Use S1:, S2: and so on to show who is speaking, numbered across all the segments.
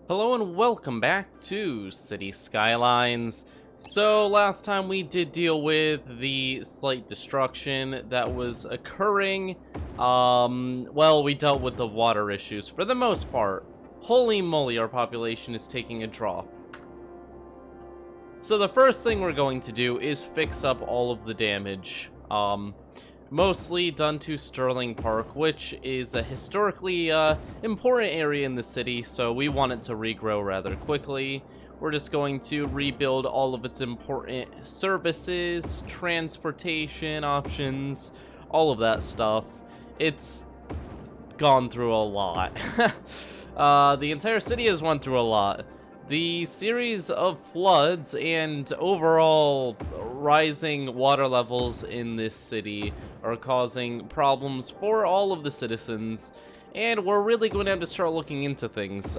S1: Hello and welcome back to City Skylines. So last time we did deal with the slight destruction that was occurring. Well, we dealt with the water issues for the most part. Holy moly, our population is taking a drop. So the first thing we're going to do is fix up all of the damage. Mostly done to Sterling Park, which is a historically important area in the city, so we want it to regrow rather quickly. We're just going to rebuild all of its important services, transportation options, all of that stuff. It's gone through a lot. The entire city has went through a lot. The series of floods and overall rising water levels in this city are causing problems for all of the citizens, and we're really going to have to start looking into things,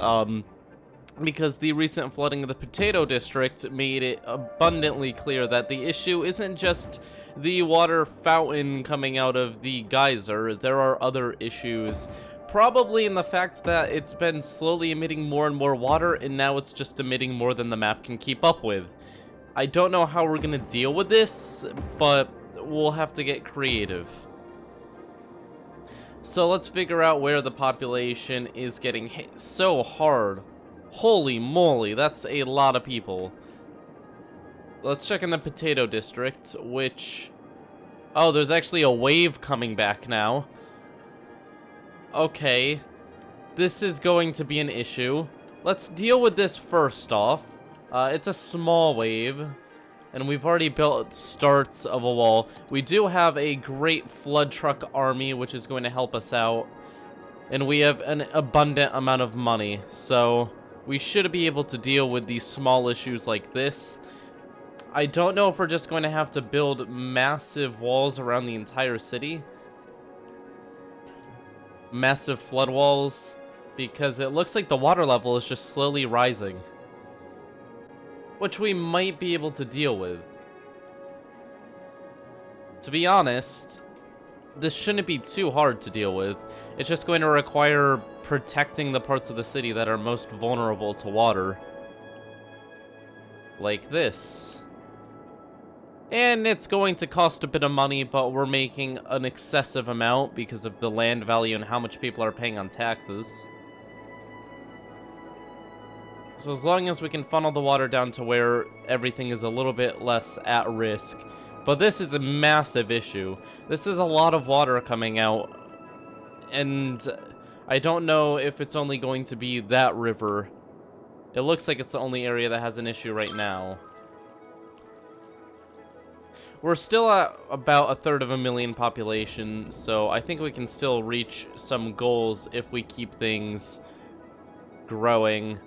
S1: because the recent flooding of the Potato District made it abundantly clear that the issue isn't just the water fountain coming out of the geyser. There are other issues. Probably in the fact that it's been slowly emitting more and more water, and now it's just emitting more than the map can keep up with. I don't know how we're gonna deal with this, but we'll have to get creative. So let's figure out where the population is getting hit so hard. Holy moly, that's a lot of people. Let's check in the Potato District, which... Oh, there's actually a wave coming back now. Okay, this is going to be an issue. Let's deal with this first off. It's a small wave, and we've already built starts of a wall. We do have a great flood truck army, which is going to help us out, and we have an abundant amount of money, so we should be able to deal with these small issues like this. I don't know if we're just going to have to build massive walls around the entire city. Massive flood walls, because it looks like the water level is just slowly rising, which we might be able to deal with. To be honest, this shouldn't be too hard to deal with. It's just going to require protecting the parts of the city that are most vulnerable to water, like this. And it's going to cost a bit of money, but we're making an excessive amount because of the land value and how much people are paying on taxes. So as long as we can funnel the water down to where everything is a little bit less at risk. But this is a massive issue. This is a lot of water coming out. And I don't know if it's only going to be that river. It looks like it's the only area that has an issue right now. We're still at about 1/3 population, so I think we can still reach some goals if we keep things growing.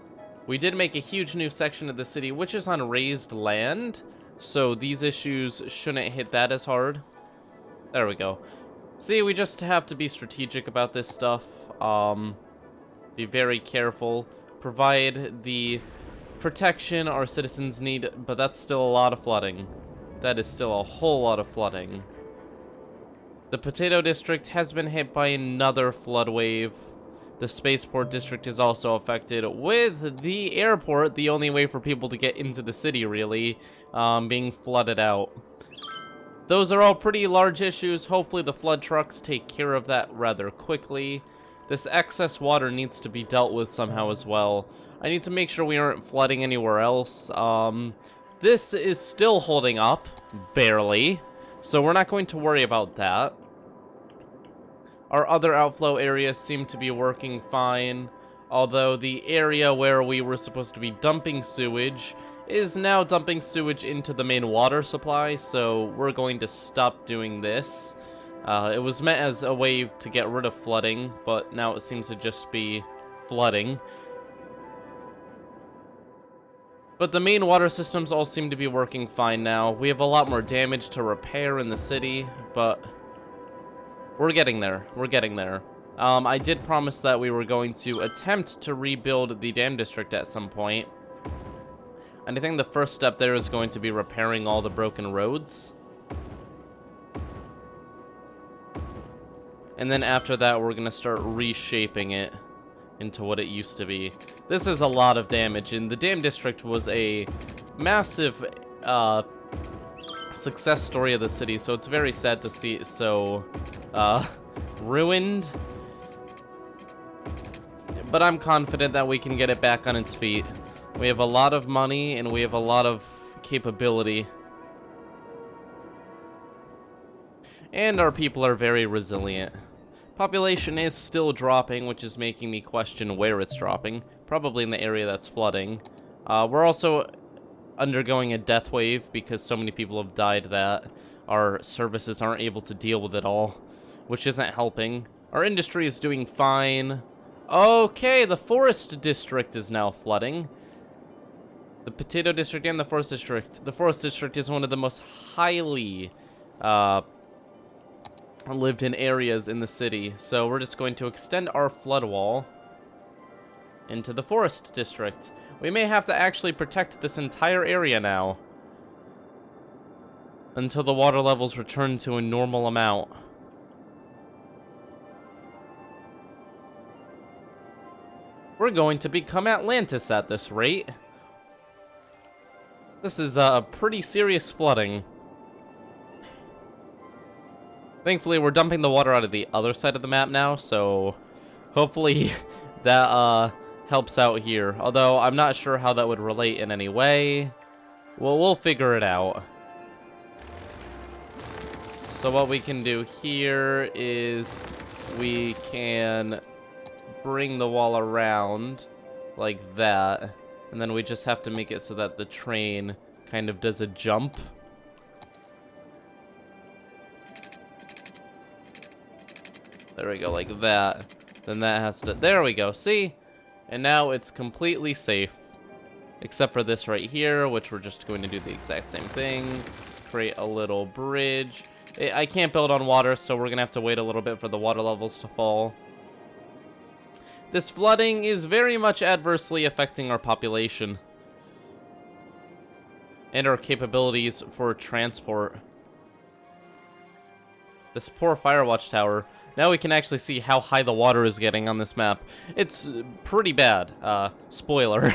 S1: We did make a huge new section of the city, which is on raised land, so these issues shouldn't hit that as hard. There we go. See, we just have to be strategic about this stuff. Be very careful. Provide the protection our citizens need, but that's still a lot of flooding. That is still a whole lot of flooding. The Potato District has been hit by another flood wave. The Spaceport District is also affected, with the airport, the only way for people to get into the city, really, being flooded out. Those are all pretty large issues. Hopefully the flood trucks take care of that rather quickly. This excess water needs to be dealt with somehow as well. I need to make sure we aren't flooding anywhere else. This is still holding up, barely, so we're not going to worry about that. Our other outflow areas seem to be working fine, although the area where we were supposed to be dumping sewage is now dumping sewage into the main water supply, so we're going to stop doing this. It was meant as a way to get rid of flooding, but now it seems to just be flooding. But the main water systems all seem to be working fine now. We have a lot more damage to repair in the city, but we're getting there. We're getting there. I did promise that we were going to attempt to rebuild the dam district at some point. And I think the first step there is going to be repairing all the broken roads. And then after that, we're going to start reshaping it into what it used to be. This is a lot of damage, and the dam district was a massive success story of the city, so it's very sad to see it so ruined. But I'm confident that we can get it back on its feet. We have a lot of money, and we have a lot of capability. And our people are very resilient. Population is still dropping, which is making me question where it's dropping. Probably in the area that's flooding. We're also undergoing a death wave because so many people have died that our services aren't able to deal with it all, which isn't helping. Our industry is doing fine. Okay, the forest district is now flooding. The potato district and the forest district. The forest district is one of the most highly lived in areas in the city, so we're just going to extend our flood wall into the forest district. We may have to actually protect this entire area now until the water levels return to a normal amount. We're going to become Atlantis at this rate. This is pretty serious flooding. Thankfully, we're dumping the water out of the other side of the map now, so hopefully that helps out here. Although, I'm not sure how that would relate in any way. Well, we'll figure it out. So what we can do here is we can bring the wall around like that. And then we just have to make it so that the train kind of does a jump. There we go, like that. Then that has to... There we go, see? And now it's completely safe. Except for this right here, which we're just going to do the exact same thing. Create a little bridge. I can't build on water, so we're going to have to wait a little bit for the water levels to fall. This flooding is very much adversely affecting our population. And our capabilities for transport. This poor fire watchtower. Now we can actually see how high the water is getting on this map. It's pretty bad. Spoiler.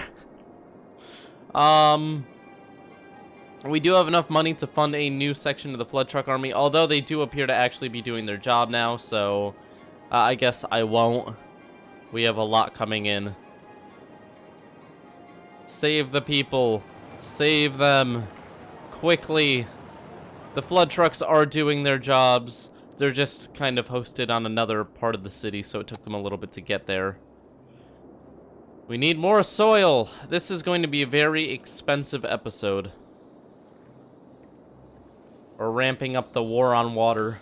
S1: We do have enough money to fund a new section of the Flood Truck Army, although they do appear to actually be doing their job now, so I guess I won't. We have a lot coming in. Save the people. Save them. Quickly. The flood trucks are doing their jobs. They're just kind of hosted on another part of the city, so it took them a little bit to get there. We need more soil. This is going to be a very expensive episode. We're ramping up the war on water.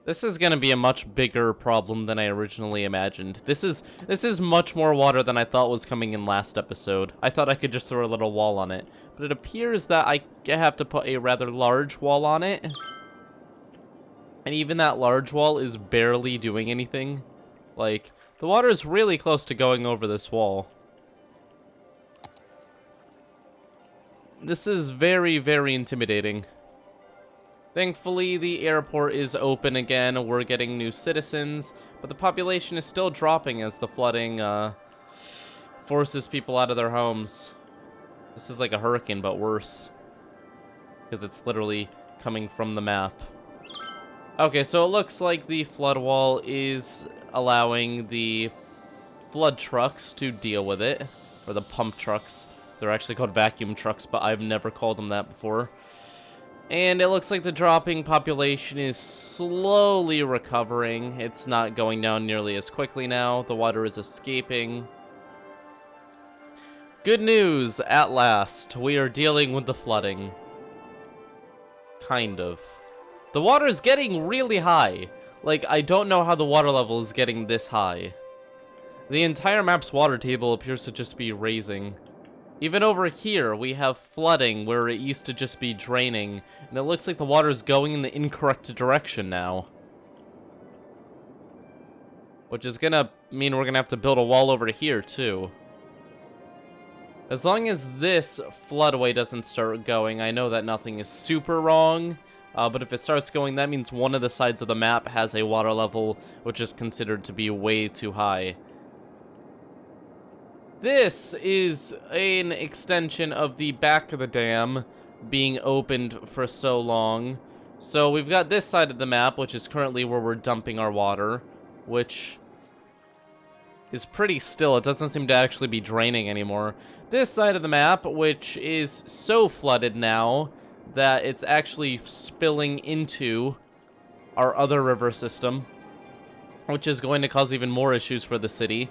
S1: This is going to be a much bigger problem than I originally imagined. This is much more water than I thought was coming in last episode. I thought I could just throw a little wall on it, but it appears that I have to put a rather large wall on it. And even that large wall is barely doing anything. Like, the water is really close to going over this wall. This is very, very intimidating. Thankfully, the airport is open again. We're getting new citizens, but the population is still dropping as the flooding forces people out of their homes. This is like a hurricane, but worse, because it's literally coming from the map. Okay, so it looks like the flood wall is allowing the flood trucks to deal with it, or the pump trucks. They're actually called vacuum trucks, but I've never called them that before. And it looks like the dropping population is slowly recovering. It's not going down nearly as quickly now. The water is escaping. Good news, at last. We are dealing with the flooding. Kind of. The water is getting really high. Like, I don't know how the water level is getting this high. The entire map's water table appears to just be raising. Even over here, we have flooding where it used to just be draining, and it looks like the water is going in the incorrect direction now. Which is gonna mean we're gonna have to build a wall over here, too. As long as this floodway doesn't start going, I know that nothing is super wrong. But if it starts going, that means one of the sides of the map has a water level which is considered to be way too high. This is an extension of the back of the dam being opened for so long. So we've got this side of the map, which is currently where we're dumping our water, which is pretty still. It doesn't seem to actually be draining anymore. This side of the map, which is so flooded now that it's actually spilling into our other river system, which is going to cause even more issues for the city.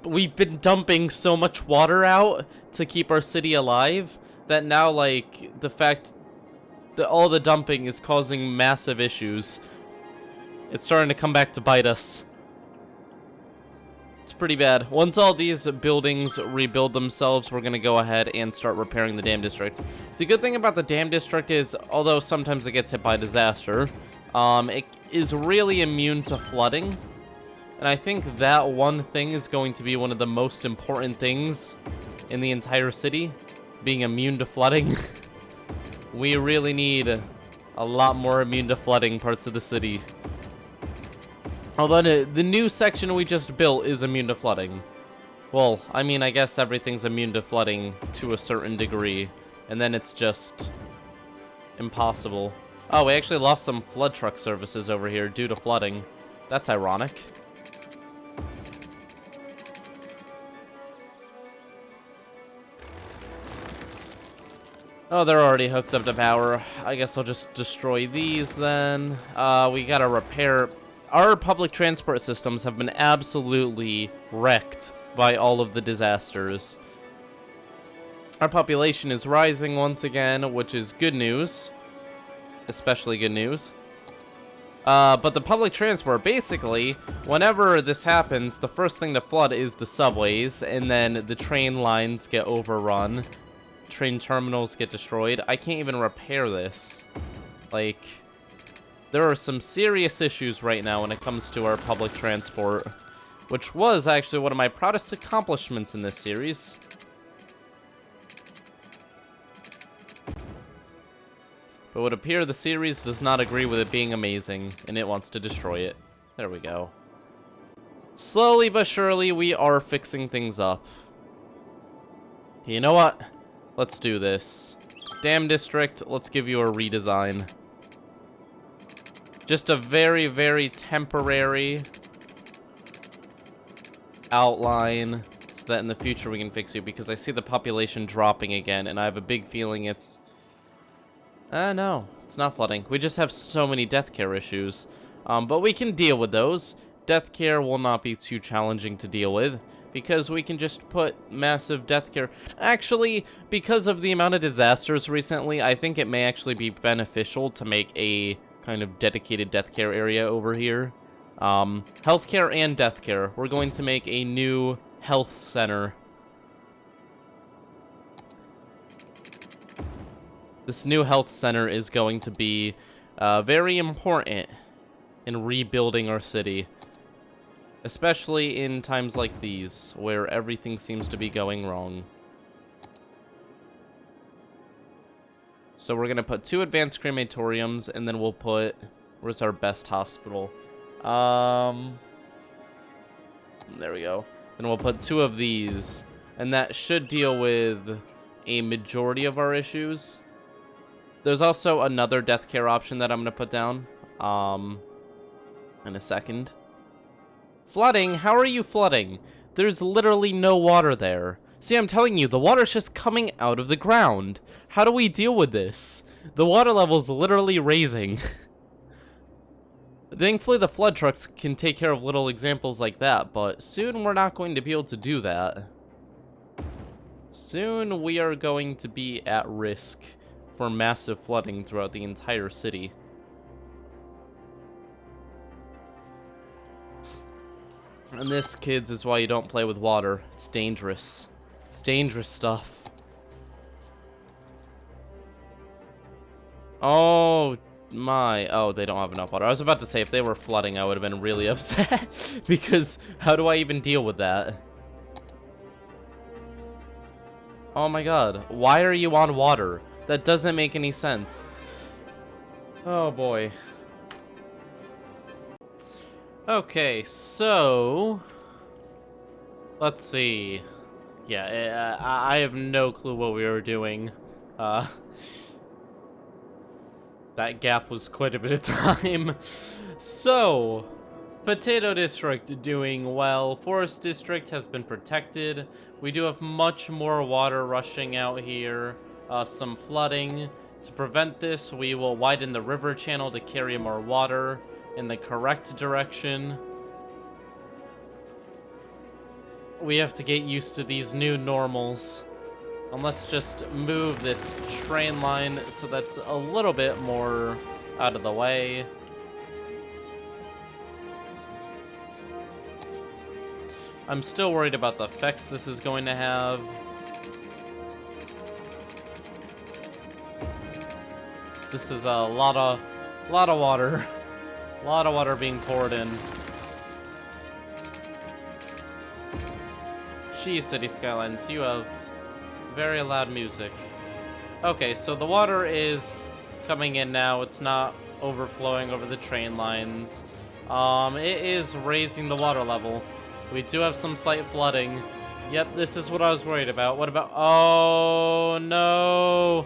S1: We've been dumping so much water out to keep our city alive that now, like, the fact that all the dumping is causing massive issues, it's starting to come back to bite us. It's pretty bad. Once all these buildings rebuild themselves, we're going to go ahead and start repairing the dam district. The good thing about the dam district is, although sometimes it gets hit by disaster, it is really immune to flooding. And I think that one thing is going to be one of the most important things in the entire city, being immune to flooding. We really need a lot more immune to flooding parts of the city. Although the new section we just built is immune to flooding. Well, I mean, I guess everything's immune to flooding to a certain degree, and then it's just impossible. Oh, we actually lost some flood truck services over here due to flooding. That's ironic. Oh, they're already hooked up to power. I guess I'll just destroy these then. We gotta repair. Our public transport systems have been absolutely wrecked by all of the disasters. Our population is rising once again, which is good news. Especially good news. But the public transport, basically, whenever this happens, the first thing to flood is the subways, and then the train lines get overrun. Train terminals get destroyed. I can't even repair this. Like, there are some serious issues right now when it comes to our public transport, which was actually one of my proudest accomplishments in this series. But it would appear the series does not agree with it being amazing, and it wants to destroy it. There we go. Slowly but surely, we are fixing things up. You know what? Let's do this. Dam District, let's give you a redesign. Just a very, very temporary outline so that in the future we can fix you, because I see the population dropping again, and I have a big feeling it's... no, it's not flooding. We just have so many death care issues. But we can deal with those. Death care will not be too challenging to deal with, because we can just put massive death care. Actually, because of the amount of disasters recently, I think it may actually be beneficial to make a kind of dedicated death care area over here. Healthcare and death care. We're going to make a new health center. This new health center is going to be very important in rebuilding our city. Especially in times like these, where everything seems to be going wrong. So we're going to put 2 advanced crematoriums, and then we'll put... Where's our best hospital? There we go. Then we'll put 2 of these, and that should deal with a majority of our issues. There's also another death care option that I'm going to put down in a second. Flooding? How are you flooding? There's literally no water there. See, I'm telling you, the water's just coming out of the ground. How do we deal with this? The water level's literally raising. Thankfully, the flood trucks can take care of little examples like that, but soon we're not going to be able to do that. Soon we are going to be at risk for massive flooding throughout the entire city. And this, kids, is why you don't play with water. It's dangerous. It's dangerous stuff. Oh my. Oh, they don't have enough water. I was about to say, if they were flooding, I would have been really upset. Because how do I even deal with that? Oh my god. Why are you on water? That doesn't make any sense. Oh boy. Okay, so... let's see. Yeah, I have no clue what we were doing. That gap was quite a bit of time. So, Potato District doing well. Forest District has been protected. We do have much more water rushing out here. Some flooding. To prevent this, we will widen the river channel to carry more water in the correct direction. We have to get used to these new normals. And let's just move this train line so that's a little bit more out of the way. I'm still worried about the effects this is going to have. This is a lot of water. A lot of water being poured in. Gee, City Skylines, you have very loud music. Okay, so the water is coming in now. It's not overflowing over the train lines. It is raising the water level. We do have some slight flooding. Yep, this is what I was worried about. What about... oh, no!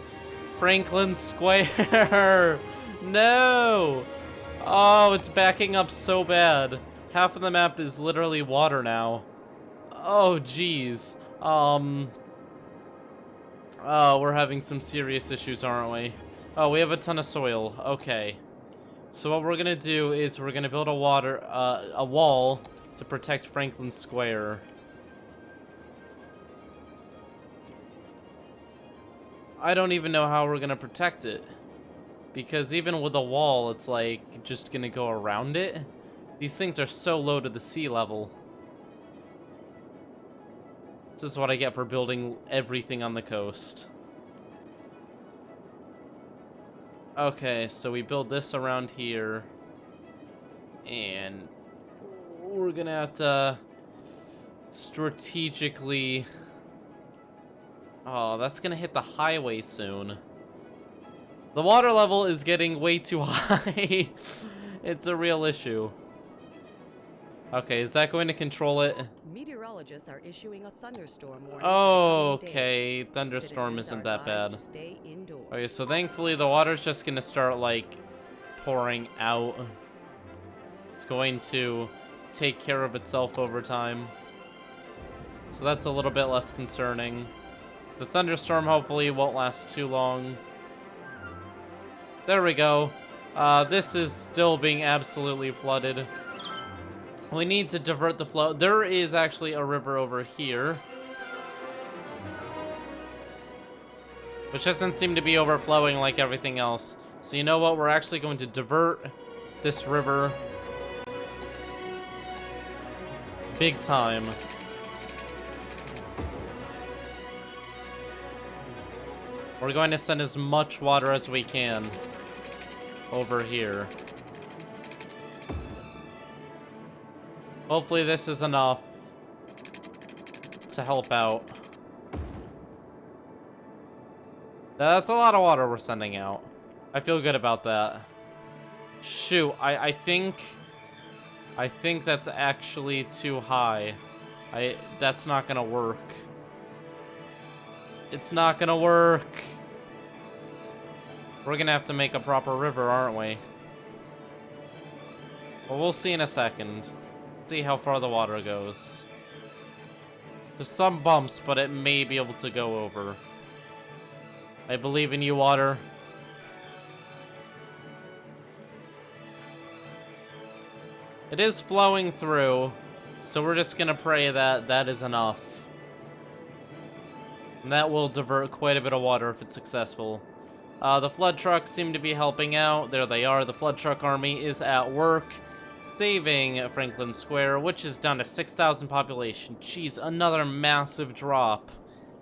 S1: Franklin Square! No! Oh, it's backing up so bad. Half of the map is literally water now. Oh, jeez. Oh, we're having some serious issues, aren't we? Oh, we have a ton of soil. Okay. So what we're gonna do is we're gonna build a wall to protect Franklin Square. I don't even know how we're gonna protect it. Because even with a wall, it's like just gonna go around it. These things are so low to the sea level. This is what I get for building everything on the coast. Okay, so we build this around here. And we're gonna have to strategically... oh, that's gonna hit the highway soon. The water level is getting way too high. It's a real issue. Okay, is that going to control it?
S2: Meteorologists are issuing a thunderstorm warning.
S1: Oh, okay. Thunderstorm isn't that bad. Okay, so thankfully the water's just gonna start, like, pouring out. It's going to take care of itself over time. So that's a little bit less concerning. The thunderstorm hopefully won't last too long. There we go. This is still being absolutely flooded. We need to divert the flow. There is actually a river over here, which doesn't seem to be overflowing like everything else. So you know what? We're actually going to divert this river big time. We're going to send as much water as we can over here. Hopefully this is enough to help out. That's a lot of water we're sending out. I feel good about that. Shoot, I think that's actually too high. That's not gonna work. It's not gonna work. We're gonna have to make a proper river, aren't we? Well, we'll see in a second. See how far the water goes. There's some bumps, but it may be able to go over. I believe in you, water. It is flowing through, so we're just gonna pray that that is enough. And that will divert quite a bit of water if it's successful. The flood trucks seem to be helping out. There they are. The flood truck army is at work, saving Franklin Square, which is down to 6,000 population. Jeez, another massive drop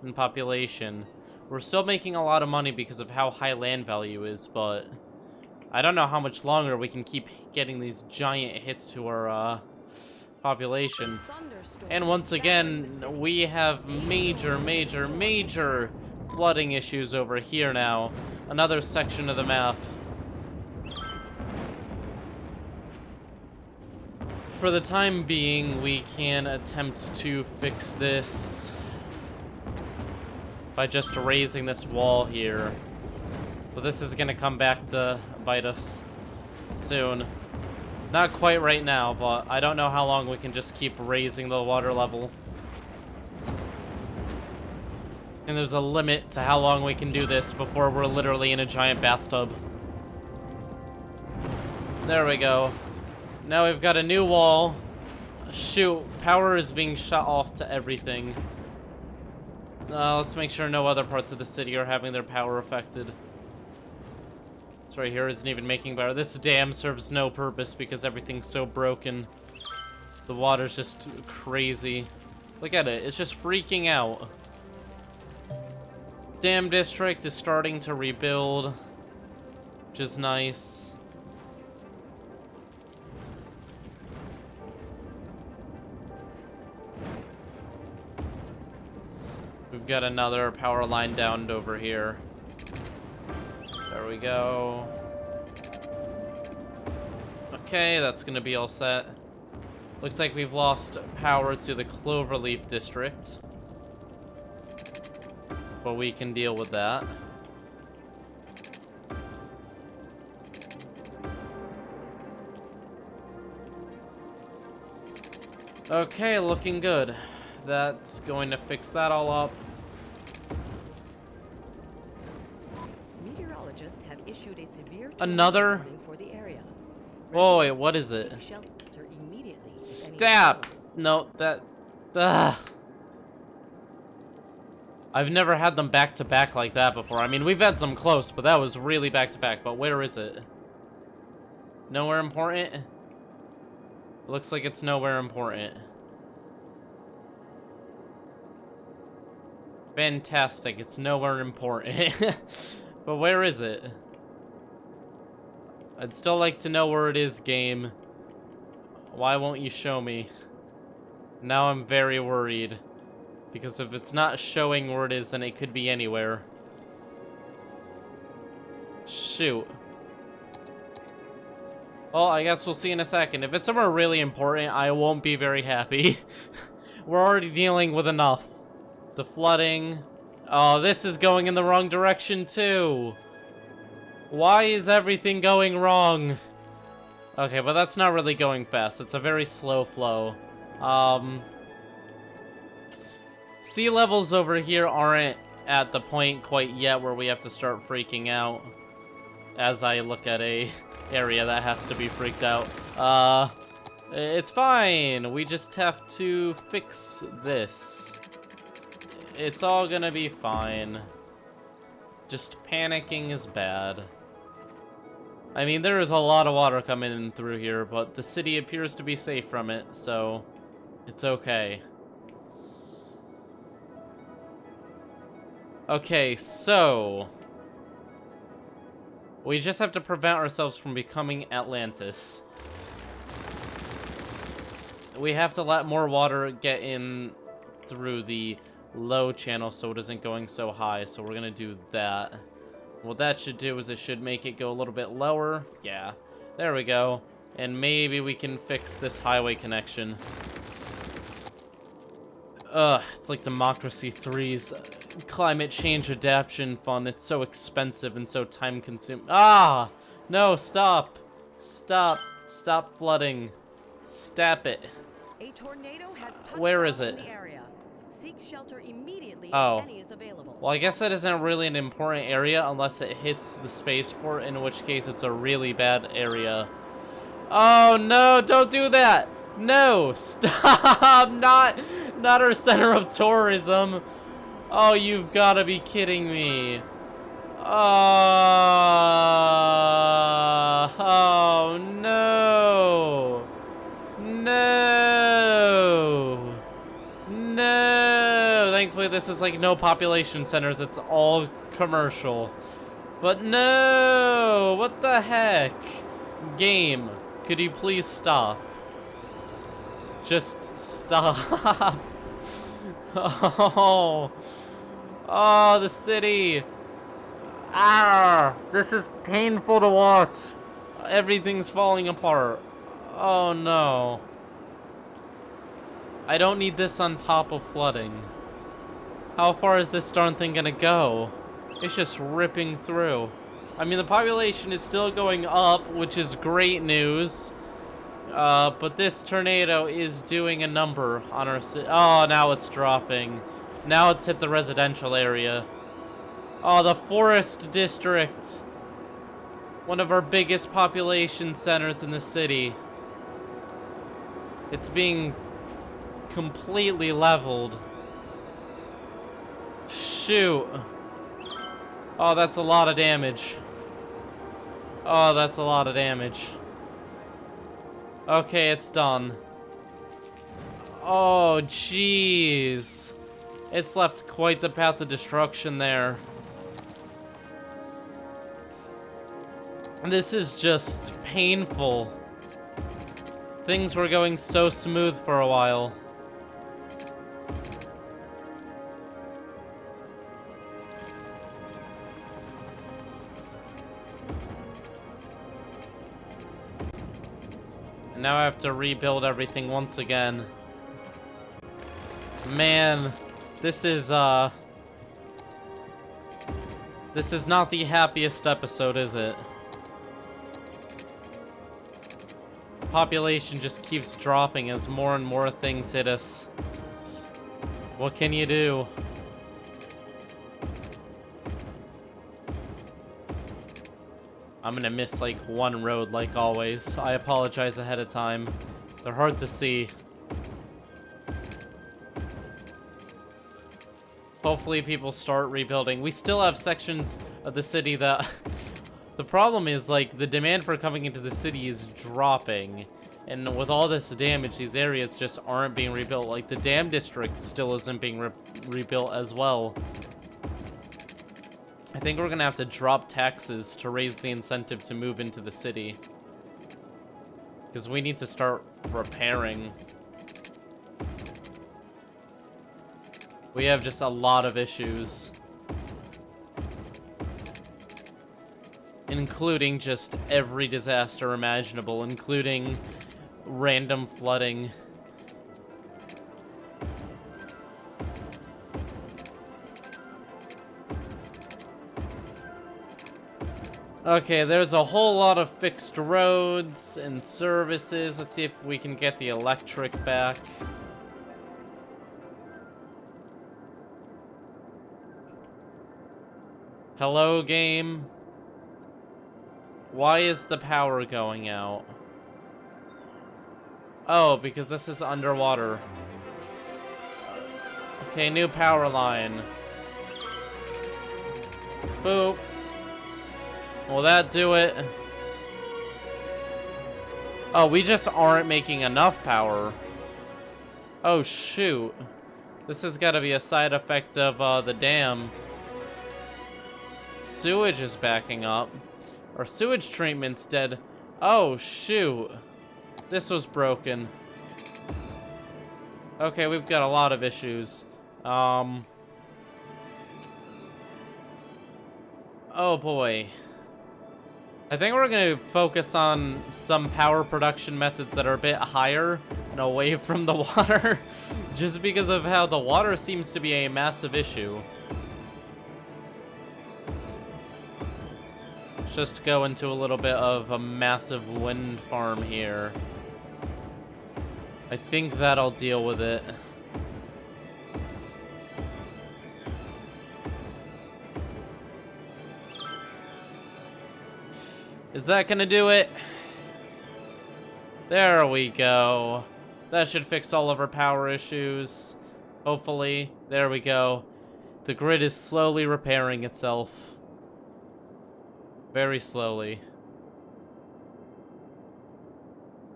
S1: in population. We're still making a lot of money because of how high land value is, but I don't know how much longer we can keep getting these giant hits to our population.
S2: Thunderstorm
S1: And
S2: is
S1: once
S2: battering the
S1: again,
S2: city.
S1: we have major flooding issues over here now. Another section of the map. For the time being, we can attempt to fix this by just raising this wall here. But this is gonna come back to bite us soon. Not quite right now, but I don't know how long we can just keep raising the water level. And there's a limit to how long we can do this before we're literally in a giant bathtub. There we go. Now we've got a new wall. Shoot, power is being shut off to everything. Let's make sure no other parts of the city are having their power affected. This right here isn't even making power. This dam serves no purpose because everything's so broken. The water's just crazy. Look at it, it's just freaking out. Dam district is starting to rebuild, which is nice. We've got another power line downed over here. There we go. Okay, that's gonna be all set. Looks like we've lost power to the Cloverleaf district, but we can deal with that. Okay, looking good. That's going to fix that all up.
S2: Meteorologists have issued a severe
S1: Another?
S2: warning for the area.
S1: Whoa, wait, what is it?
S2: Seek shelter immediately if any
S1: Stab! No, that... I've never had them back to back like that before. I mean, we've had some close, but that was really back to back. But where is it? Nowhere important? It looks like it's nowhere important. Fantastic, it's nowhere important. But where is it? I'd still like to know where it is, game. Why won't you show me? Now I'm very worried. Because if it's not showing where it is, then it could be anywhere. Shoot. Well, I guess we'll see in a second. If it's somewhere really important, I won't be very happy. We're already dealing with enough. The flooding. Oh, this is going in the wrong direction too. Why is everything going wrong? Okay, but that's not really going fast. It's a very slow flow. Sea levels over here aren't at the point quite yet where we have to start freaking out. As I look at a area that has to be freaked out. It's fine. We just have to fix this. It's all gonna be fine. Just panicking is bad. I mean, there is a lot of water coming in through here, but the city appears to be safe from it, so it's okay. Okay, so we just have to prevent ourselves from becoming Atlantis. We have to let more water get in through the low channel so it isn't going so high, so we're gonna do that. What that should do is it should make it go a little bit lower. Yeah, there we go. And maybe we can fix this highway connection. It's like Democracy 3's climate change adaptation fund. It's so expensive and so time consuming. Ah! No, stop! Stop. Stop flooding. Stop it.
S2: A tornado has touched
S1: Where
S2: down
S1: is it?
S2: in the area. Seek shelter immediately
S1: Oh.
S2: if any is available.
S1: Well, I guess that isn't really an important area unless it hits the spaceport, in which case it's a really bad area. Oh no, don't do that! No, stop! Not our center of tourism. Oh, you've got to be kidding me. Oh no. No. No. Thankfully, this is like no population centers. It's all commercial. But no. What the heck? Game, could you please stop? Just stop. Oh. Oh, the city. Ah, this is painful to watch. Everything's falling apart. Oh no. I don't need this on top of flooding. How far is this darn thing gonna go? It's just ripping through. I mean, the population is still going up, which is great news. But this tornado is doing a number on our city. Oh, now it's dropping. Now it's hit the residential area. Oh, the forest district. One of our biggest population centers in the city. It's being completely leveled. Shoot. Oh, that's a lot of damage. Oh, that's a lot of damage. Okay, it's done. Oh, jeez. It's left quite the path of destruction there. This is just painful. Things were going so smooth for a while. And now I have to rebuild everything once again. Man, this is not the happiest episode, is it? Population just keeps dropping as more and more things hit us. What can you do? I'm gonna miss like one road like always. I apologize ahead of time. They're hard to see. Hopefully people start rebuilding. We still have sections of the city that... The problem is, like, the demand for coming into the city is dropping. And with all this damage, these areas just aren't being rebuilt. Like, the dam district still isn't being rebuilt as well. I think we're gonna have to drop taxes to raise the incentive to move into the city. Because we need to start repairing. We have just a lot of issues. Including just every disaster imaginable, including random flooding. Okay, there's a whole lot of fixed roads and services. Let's see if we can get the electric back. Hello, game. Why is the power going out? Oh, because this is underwater. Okay, new power line. Boop. Will that do it? Oh, we just aren't making enough power. Oh, shoot. This has got to be a side effect of the dam. Sewage is backing up. Our sewage treatment's dead. Oh, shoot. This was broken. Okay, we've got a lot of issues. Oh, boy. I think we're going to focus on some power production methods that are a bit higher and away from the water. Just because of how the water seems to be a massive issue. Just go into a little bit of a massive wind farm here. I think that'll deal with it. Is that gonna do it? There we go. That should fix all of our power issues. Hopefully. There we go. The grid is slowly repairing itself. Very slowly.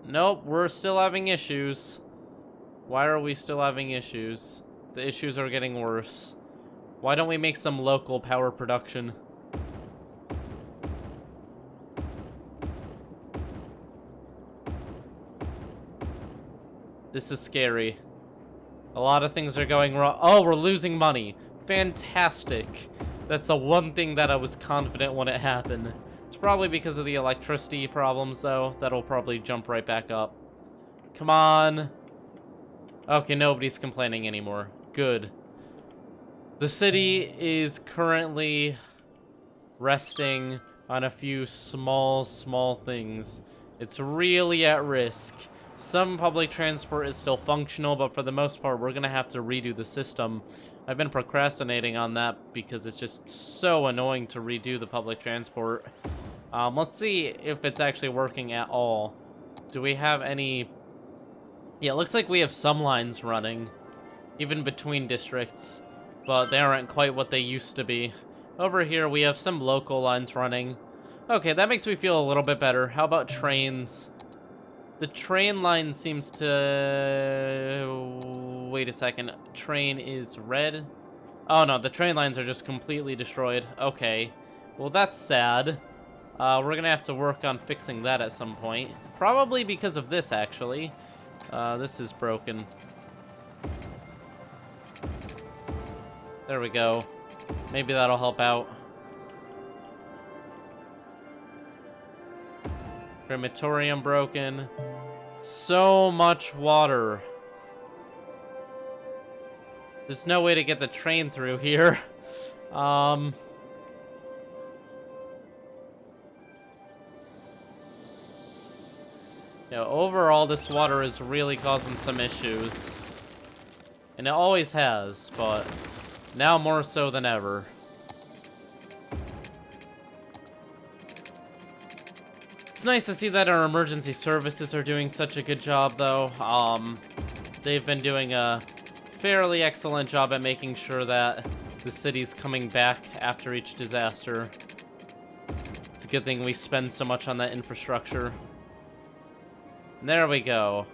S1: Nope, we're still having issues. Why are we still having issues? The issues are getting worse. Why don't we make some local power production? This is scary. A lot of things are going wrong. Oh, we're losing money. Fantastic. That's the one thing that I was confident when it happened. It's probably because of the electricity problems, though. That'll probably jump right back up. Come on. Okay, nobody's complaining anymore. Good. The city is currently resting on a few small things. It's really at risk. Some public transport is still functional, but for the most part, we're gonna have to redo the system. I've been procrastinating on that because it's just so annoying to redo the public transport. Let's see if it's actually working at all. Do we have any... Yeah, it looks like we have some lines running, even between districts, but they aren't quite what they used to be. Over here, we have some local lines running. Okay, that makes me feel a little bit better. How about trains? The train line seems to... Wait a second. Train is red? Oh, no, the train lines are just completely destroyed. Okay. Well, that's sad. We're gonna have to work on fixing that at some point. Probably because of this, actually. This is broken. There we go. Maybe that'll help out. Crematorium broken. So much water. There's no way to get the train through here. Yeah, overall, this water is really causing some issues. And it always has, but now more so than ever. It's nice to see that our emergency services are doing such a good job, though. They've been doing a fairly excellent job at making sure that the city's coming back after each disaster. It's a good thing we spend so much on that infrastructure. And there we go.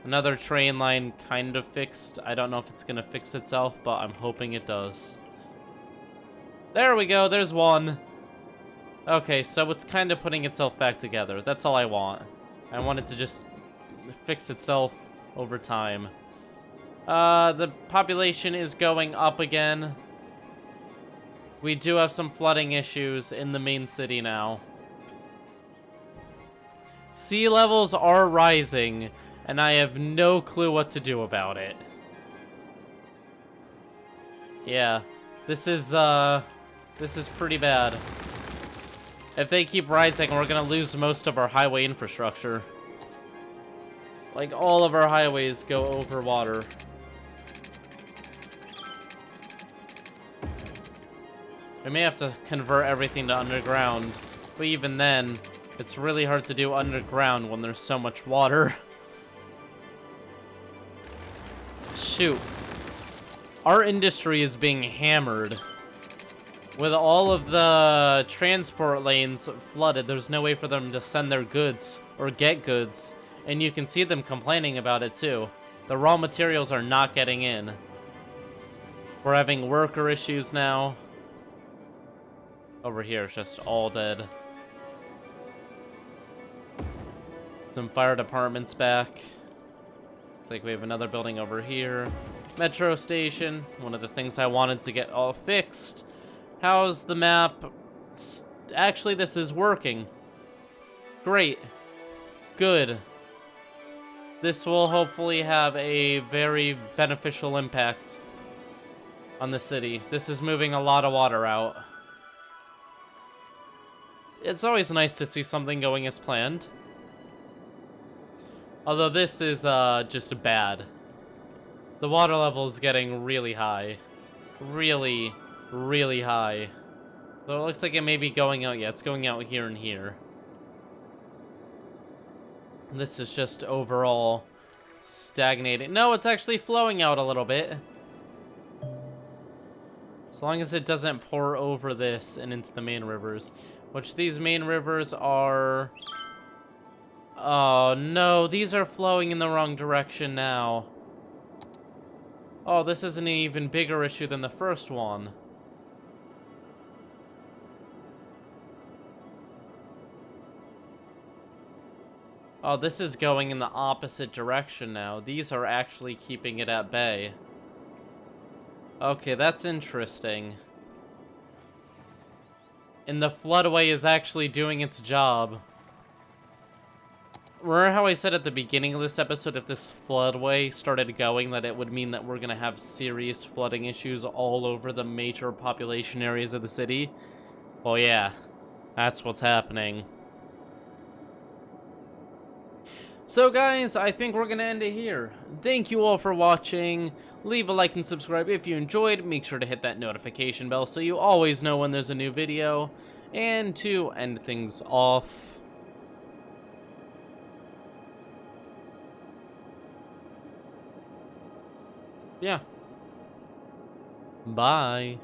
S1: Another train line kind of fixed. I don't know if it's gonna fix itself, but I'm hoping it does. There we go, there's one. Okay, so it's kind of putting itself back together. That's all I want. I want it to just fix itself over time. The population is going up again. We do have some flooding issues in the main city now. Sea levels are rising, and I have no clue what to do about it. Yeah, this is pretty bad. If they keep rising, we're gonna lose most of our highway infrastructure. Like, all of our highways go over water. We may have to convert everything to underground, but even then, it's really hard to do underground when there's so much water. Shoot. Our industry is being hammered. With all of the transport lanes flooded, there's no way for them to send their goods or get goods. And you can see them complaining about it too. The raw materials are not getting in. We're having worker issues now. Over here, it's just all dead. Some fire departments back. Looks like we have another building over here. Metro station, one of the things I wanted to get all fixed. How's the map? Actually, this is working. Great. Good. This will hopefully have a very beneficial impact on the city. This is moving a lot of water out. It's always nice to see something going as planned. Although this is just bad. The water level is getting really high. Really high. Though it looks like it may be going out. Yeah, it's going out here and here. And this is just overall stagnating. No, it's actually flowing out a little bit. As long as it doesn't pour over this and into the main rivers. Which these main rivers are... Oh, no. These are flowing in the wrong direction now. Oh, this is an even bigger issue than the first one. Oh, this is going in the opposite direction now. These are actually keeping it at bay. Okay, that's interesting. And the floodway is actually doing its job. Remember how I said at the beginning of this episode, if this floodway started going, that it would mean that we're going to have serious flooding issues all over the major population areas of the city? Well, yeah, that's what's happening. So guys, I think we're going to end it here. Thank you all for watching. Leave a like and subscribe if you enjoyed. Make sure to hit that notification bell so you always know when there's a new video. And to end things off, yeah. Bye.